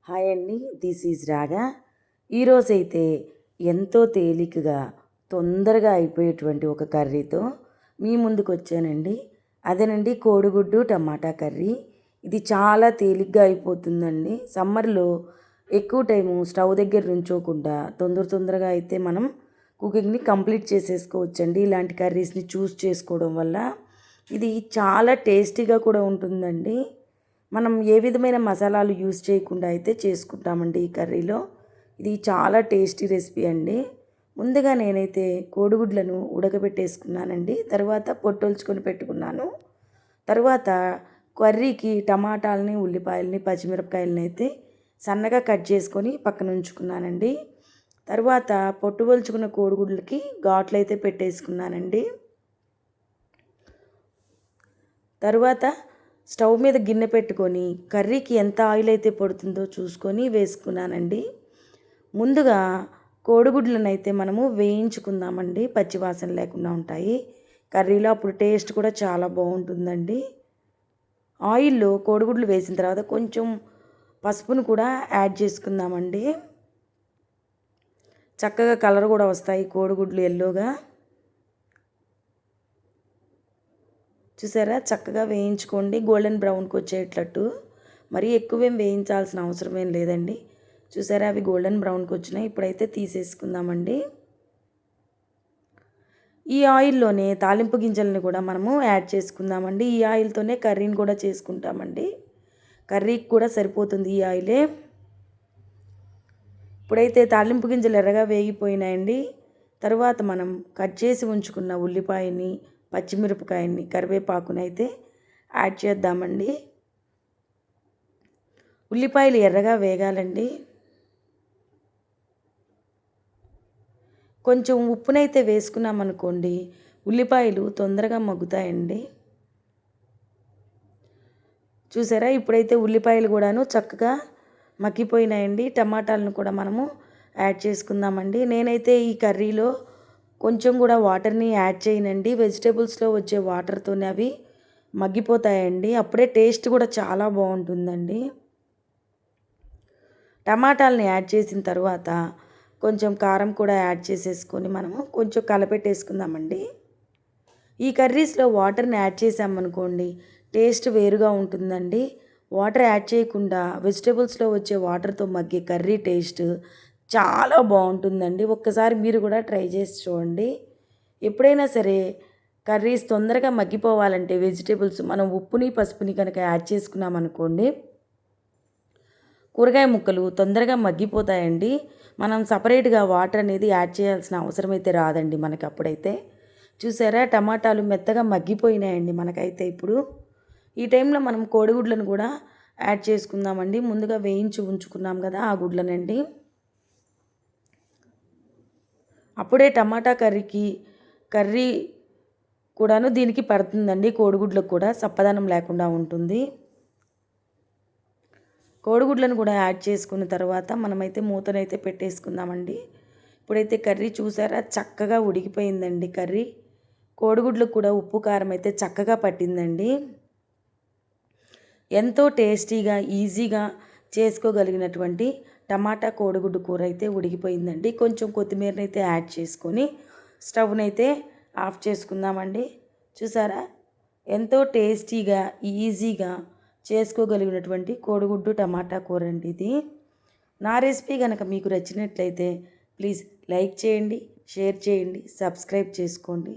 Hi అండి, this is రాగా. ఈరోజైతే ఎంతో తేలికగా తొందరగా అయిపోయేటువంటి ఒక కర్రీతో మీ ముందుకు వచ్చానండి. అదేనండి కోడిగుడ్డు టమాటా కర్రీ. ఇది చాలా తేలిగ్గా అయిపోతుందండి. సమ్మర్లో ఎక్కువ టైము స్టవ్ దగ్గర నుంచోకుండా తొందరగా అయితే మనం కుకింగ్ని కంప్లీట్ చేసేసుకోవచ్చండి. ఇలాంటి కర్రీస్ని చూస్ చేసుకోవడం వల్ల ఇది చాలా టేస్టీగా కూడా ఉంటుందండి. మనం ఏ విధమైన మసాలాలు యూస్ చేయకుండా అయితే చేసుకుంటామండి ఈ కర్రీలో. ఇది చాలా టేస్టీ రెసిపీ అండి. ముందుగా నేనైతే కోడిగుడ్లను ఉడకబెట్టేసుకున్నానండి. తర్వాత పొట్టొల్చుకొని పెట్టుకున్నాను. తర్వాత కర్రీకి టమాటాలని, ఉల్లిపాయలని, పచ్చిమిరపకాయలని అయితే సన్నగా కట్ చేసుకొని పక్కన ఉంచుకున్నానండి. తర్వాత పొట్టు ఒలుచుకున్న కోడిగుడ్లకి ఘాట్లు అయితే పెట్టేసుకున్నానండి. తర్వాత స్టవ్ మీద గిన్నె పెట్టుకొని కర్రీకి ఎంత ఆయిల్ అయితే పడుతుందో చూసుకొని వేసుకున్నానండి. ముందుగా కోడిగుడ్లను అయితే మనము వేయించుకుందామండి, పచ్చివాసన లేకుండా ఉంటాయి కర్రీలో. అప్పుడు టేస్ట్ కూడా చాలా బాగుంటుందండి. ఆయిల్లో కోడిగుడ్లు వేసిన తర్వాత కొంచెం పసుపును కూడా యాడ్ చేసుకుందామండి. చక్కగా కలర్ కూడా వస్తాయి కోడిగుడ్లు ఎల్లోగా. చూసారా, చక్కగా వేయించుకోండి గోల్డెన్ బ్రౌన్కి వచ్చేటట్టు. మరీ ఎక్కువేం వేయించాల్సిన అవసరం ఏం లేదండి. చూసారా, అవి గోల్డెన్ బ్రౌన్కి వచ్చినాయి. ఇప్పుడైతే తీసేసుకుందామండి. ఈ ఆయిల్లోనే తాలింపు గింజలను కూడా మనము యాడ్ చేసుకుందామండి. ఈ ఆయిల్తోనే కర్రీని కూడా చేసుకుంటామండి. కర్రీకి కూడా సరిపోతుంది ఈ ఆయిలే. ఇప్పుడైతే తాలింపు గింజలు ఎర్రగా వేగిపోయినాయండి. తర్వాత మనం కట్ చేసి ఉంచుకున్న ఉల్లిపాయని, పచ్చిమిరపకాయని, కరివేపాకుని అయితే యాడ్ చేద్దామండి. ఉల్లిపాయలు ఎర్రగా వేగాలండి. కొంచెం ఉప్పునైతే వేసుకున్నామనుకోండి, ఉల్లిపాయలు తొందరగా మగ్గుతాయండి. చూసారా, ఇప్పుడైతే ఉల్లిపాయలు కూడాను చక్కగా మగ్గిపోయినాయండి. టమాటాలను కూడా మనము యాడ్ చేసుకుందామండి. నేనైతే ఈ కర్రీలో కొంచెం కూడా వాటర్ని యాడ్ చేయనండి. వెజిటేబుల్స్లో వచ్చే వాటర్తోనే అవి మగ్గిపోతాయండి. అప్పుడే టేస్ట్ కూడా చాలా బాగుంటుందండి. టమాటాలని యాడ్ చేసిన తర్వాత కొంచెం కారం కూడా యాడ్ చేసేసుకొని మనము కొంచెం కలపెట్టేసుకుందామండి. ఈ కర్రీస్లో వాటర్ని యాడ్ చేసామనుకోండి, టేస్ట్ వేరుగా ఉంటుందండి. వాటర్ యాడ్ చేయకుండా వెజిటేబుల్స్లో వచ్చే వాటర్తో మగ్గే కర్రీ టేస్ట్ చాలా బాగుంటుందండి. ఒక్కసారి మీరు కూడా ట్రై చేసి చూడండి. ఎప్పుడైనా సరే కర్రీస్ తొందరగా మగ్గిపోవాలంటే వెజిటేబుల్స్ మనం ఉప్పుని, పసుపుని కనుక యాడ్ చేసుకున్నామనుకోండి, కూరగాయ ముక్కలు తొందరగా మగ్గిపోతాయండి. మనం సపరేట్గా వాటర్ అనేది యాడ్ చేయాల్సిన అవసరం అయితే రాదండి మనకి అప్పుడైతే. చూసారా, టమాటాలు మెత్తగా మగ్గిపోయినాయండి మనకైతే. ఇప్పుడు ఈ టైంలో మనం కోడిగుడ్లను కూడా యాడ్ చేసుకుందామండి. ముందుగా వేయించి ఉంచుకున్నాం కదా ఆ గుడ్లనండి. అప్పుడే టమాటా కర్రీ కూడాను దీనికి పడుతుందండి. కోడిగుడ్లకు కూడా సప్పదనం లేకుండా ఉంటుంది. కోడిగుడ్లను కూడా యాడ్ చేసుకున్న తర్వాత మనమైతే మూతనైతే పెట్టేసుకుందామండి. ఇప్పుడైతే కర్రీ చూసారా, చక్కగా ఉడికిపోయిందండి కర్రీ. కోడిగుడ్లకు కూడా ఉప్పు కారం అయితే చక్కగా పట్టిందండి. ఎంతో టేస్టీగా, ఈజీగా చేసుకోగలిగినటువంటి టమాటా కోడిగుడ్డు కూర అయితే ఉడికిపోయిందండి. కొంచెం కొత్తిమీరనైతే యాడ్ చేసుకొని స్టవ్నైతే ఆఫ్ చేసుకుందామండి. చూసారా, ఎంతో టేస్టీగా, ఈజీగా చేసుకోగలిగినటువంటి కోడిగుడ్డు టమాటా కూర అండి ఇది. నా రెసిపీ కనుక మీకు నచ్చినట్లయితే ప్లీజ్ లైక్ చేయండి, షేర్ చేయండి, సబ్స్క్రైబ్ చేసుకోండి.